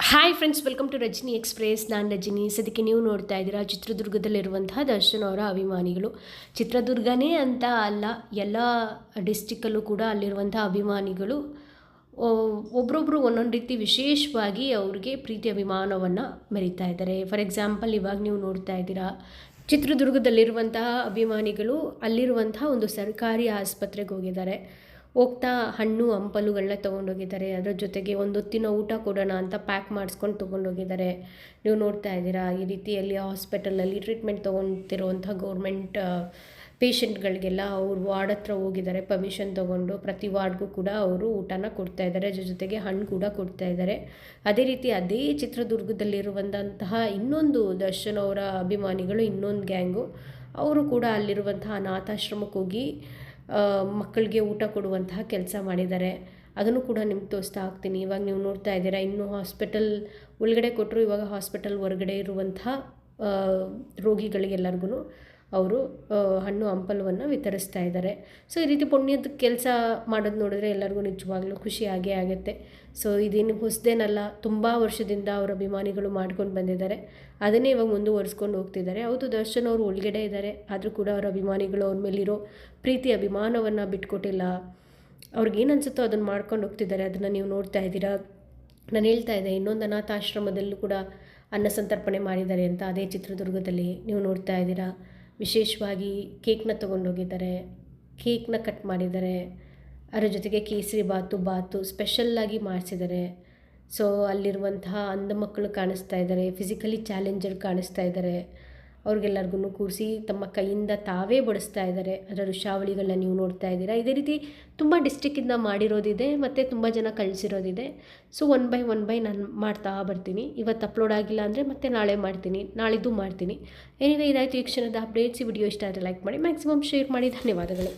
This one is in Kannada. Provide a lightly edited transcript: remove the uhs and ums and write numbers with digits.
Hi friends, welcome to Rajani express. ನಾನು ರಜನಿ. ಸದ್ಯಕ್ಕೆ ನೀವು ನೋಡ್ತಾ ಇದ್ದೀರಾ ಚಿತ್ರದುರ್ಗದಲ್ಲಿರುವಂತಹ ದರ್ಶನ್ ಅವರ ಅಭಿಮಾನಿಗಳು. ಚಿತ್ರದುರ್ಗನೇ ಅಂತ ಅಲ್ಲ, ಎಲ್ಲ ಡಿಸ್ಟಿಕ್ಕಲ್ಲೂ ಕೂಡ ಅಲ್ಲಿರುವಂಥ ಅಭಿಮಾನಿಗಳು ಒಬ್ರೊಬ್ಬರು ಒಂದೊಂದು ರೀತಿ ವಿಶೇಷವಾಗಿ ಅವ್ರಿಗೆ ಪ್ರೀತಿ ಅಭಿಮಾನವನ್ನು ಮೆರೀತಾ ಇದ್ದಾರೆ. ಫಾರ್ ಎಕ್ಸಾಂಪಲ್, ಇವಾಗ ನೀವು ನೋಡ್ತಾ ಇದ್ದೀರಾ ಚಿತ್ರದುರ್ಗದಲ್ಲಿರುವಂತಹ ಅಭಿಮಾನಿಗಳು ಅಲ್ಲಿರುವಂತಹ ಒಂದು ಸರ್ಕಾರಿ ಆಸ್ಪತ್ರೆಗೆ ಹೋಗಿದ್ದಾರೆ. ಹೋಗ್ತಾ ಹಣ್ಣು ಹಂಪಲುಗಳನ್ನ ತೊಗೊಂಡೋಗಿದ್ದಾರೆ. ಅದರ ಜೊತೆಗೆ ಒಂದು ಹೊತ್ತಿನ ಊಟ ಕೊಡೋಣ ಅಂತ ಪ್ಯಾಕ್ ಮಾಡಿಸ್ಕೊಂಡು ತೊಗೊಂಡೋಗಿದ್ದಾರೆ. ನೀವು ನೋಡ್ತಾ ಇದ್ದೀರಾ ಈ ರೀತಿಯಲ್ಲಿ ಹಾಸ್ಪಿಟಲಲ್ಲಿ ಟ್ರೀಟ್ಮೆಂಟ್ ತೊಗೊತಿರುವಂಥ ಗೌರ್ಮೆಂಟ್ ಪೇಷಂಟ್ಗಳಿಗೆಲ್ಲ ಅವ್ರು ವಾರ್ಡ್ ಹತ್ರ ಹೋಗಿದ್ದಾರೆ. ಪರ್ಮಿಷನ್ ತೊಗೊಂಡು ಪ್ರತಿ ವಾರ್ಡ್ಗೂ ಕೂಡ ಅವರು ಊಟನ ಕೊಡ್ತಾ ಇದ್ದಾರೆ. ಜೊತೆಗೆ ಹಣ್ಣು ಕೂಡ ಕೊಡ್ತಾ ಇದ್ದಾರೆ. ಅದೇ ಚಿತ್ರದುರ್ಗದಲ್ಲಿರುವಂತಹ ಇನ್ನೊಂದು ದರ್ಶನ್ ಅವರ ಅಭಿಮಾನಿಗಳು, ಇನ್ನೊಂದು ಗ್ಯಾಂಗು, ಅವರು ಕೂಡ ಅಲ್ಲಿರುವಂತಹ ಅನಾಥಾಶ್ರಮಕ್ಕೆ ಹೋಗಿ ಮಕ್ಕಳಿಗೆ ಊಟ ಕೊಡುವಂತಹ ಕೆಲಸ ಮಾಡಿದ್ದಾರೆ. ಅದನ್ನು ಕೂಡ ನಿಮ್ಗೆ ತೋರಿಸ್ತಾ ಆಗ್ತೀನಿ. ಇವಾಗ ನೀವು ನೋಡ್ತಾ ಇದ್ದೀರಾ, ಇನ್ನೂ ಹಾಸ್ಪಿಟಲ್ ಒಳಗಡೆ ಕೊಟ್ಟರು, ಇವಾಗ ಹಾಸ್ಪಿಟಲ್ ಹೊರಗಡೆ ಇರುವಂತಹ ರೋಗಿಗಳಿಗೆಲ್ಲರಿಗೂ ಅವರು ಹಣ್ಣು ಹಂಪಲುವನ್ನು ವಿತರಿಸ್ತಾ ಇದ್ದಾರೆ. ಸೊ ಈ ರೀತಿ ಪುಣ್ಯದ ಕೆಲಸ ಮಾಡೋದು ನೋಡಿದ್ರೆ ಎಲ್ಲರಿಗೂ ನಿಜವಾಗ್ಲೂ ಖುಷಿ ಆಗೇ ಆಗುತ್ತೆ. ಸೊ ಇದೇನು ಹೊಸದೇನಲ್ಲ, ತುಂಬ ವರ್ಷದಿಂದ ಅವರ ಅಭಿಮಾನಿಗಳು ಮಾಡ್ಕೊಂಡು ಬಂದಿದ್ದಾರೆ. ಅದನ್ನೇ ಇವಾಗ ಮುಂದುವರಿಸ್ಕೊಂಡು ಹೋಗ್ತಿದ್ದಾರೆ. ಹೌದು, ದರ್ಶನ್ ಅವರು ಒಳಗಡೆ ಇದ್ದಾರೆ, ಆದರೂ ಕೂಡ ಅವರ ಅಭಿಮಾನಿಗಳು ಅವ್ರ ಮೇಲಿರೋ ಪ್ರೀತಿ ಅಭಿಮಾನವನ್ನು ಬಿಟ್ಕೊಟ್ಟಿಲ್ಲ. ಅವ್ರಿಗೇನು ಅನಿಸುತ್ತೋ ಅದನ್ನು ಮಾಡ್ಕೊಂಡು ಹೋಗ್ತಿದ್ದಾರೆ. ಅದನ್ನು ನೀವು ನೋಡ್ತಾ ಇದ್ದೀರಾ. ನಾನು ಹೇಳ್ತಾ ಇದ್ದೆ, ಇನ್ನೊಂದು ಅನಾಥಾಶ್ರಮದಲ್ಲೂ ಕೂಡ ಅನ್ನ ಸಂತರ್ಪಣೆ ಮಾಡಿದ್ದಾರೆ ಅಂತ, ಅದೇ ಚಿತ್ರದುರ್ಗದಲ್ಲಿ ನೀವು ನೋಡ್ತಾ ಇದ್ದೀರಾ. ವಿಶೇಷವಾಗಿ ಕೇಕ್ನ ತೊಗೊಂಡೋಗಿದ್ದಾರೆ, ಕೇಕ್ನ ಕಟ್ ಮಾಡಿದ್ದಾರೆ. ಅದರ ಜೊತೆಗೆ ಕೇಸರಿ ಬಾತು ಸ್ಪೆಷಲ್ಲಾಗಿ ಮಾಡಿಸಿದ್ದಾರೆ. ಸೊ ಅಲ್ಲಿರುವಂತಹ ಅಂಧ ಮಕ್ಕಳು ಕಾಣಿಸ್ತಾ ಇದ್ದಾರೆ, ಫಿಸಿಕಲಿ ಚಾಲೆಂಜರ್ ಕಾಣಿಸ್ತಾ ಇದ್ದಾರೆ. ಅವ್ರಿಗೆಲ್ಲರಿಗೂ ಕೂರಿಸಿ ತಮ್ಮ ಕೈಯಿಂದ ತಾವೇ ಬಡಿಸ್ತಾ ಇದ್ದಾರೆ. ಅದರ ಋಷಾವಳಿಗಳನ್ನ ನೀವು ನೋಡ್ತಾ ಇದ್ದೀರಾ. ಇದೇ ರೀತಿ ತುಂಬ ಡಿಸ್ಟಿಕ್ಕಿಂದ ಮಾಡಿರೋದಿದೆ ಮತ್ತು ತುಂಬ ಜನ ಕಳಿಸಿರೋದಿದೆ. ಸೊ ಒನ್ ಬೈ ನಾನು ಮಾಡ್ತಾ ಬರ್ತೀನಿ. ಇವತ್ತು ಅಪ್ಲೋಡ್ ಆಗಿಲ್ಲ ಅಂದರೆ ಮತ್ತೆ ನಾಳೆ ಮಾಡ್ತೀನಿ, ನಾಳಿದ್ದು ಮಾಡ್ತೀನಿ. ಎನಿವೇ, ಇದಾಯಿತು ಈ ಕ್ಷಣದ ಅಪ್ಡೇಟ್ಸ್. ಈ ವಿಡಿಯೋ ಇಷ್ಟ ಆದರೆ ಲೈಕ್ ಮಾಡಿ, ಮ್ಯಾಕ್ಸಿಮಮ್ ಶೇರ್ ಮಾಡಿ. ಧನ್ಯವಾದಗಳು.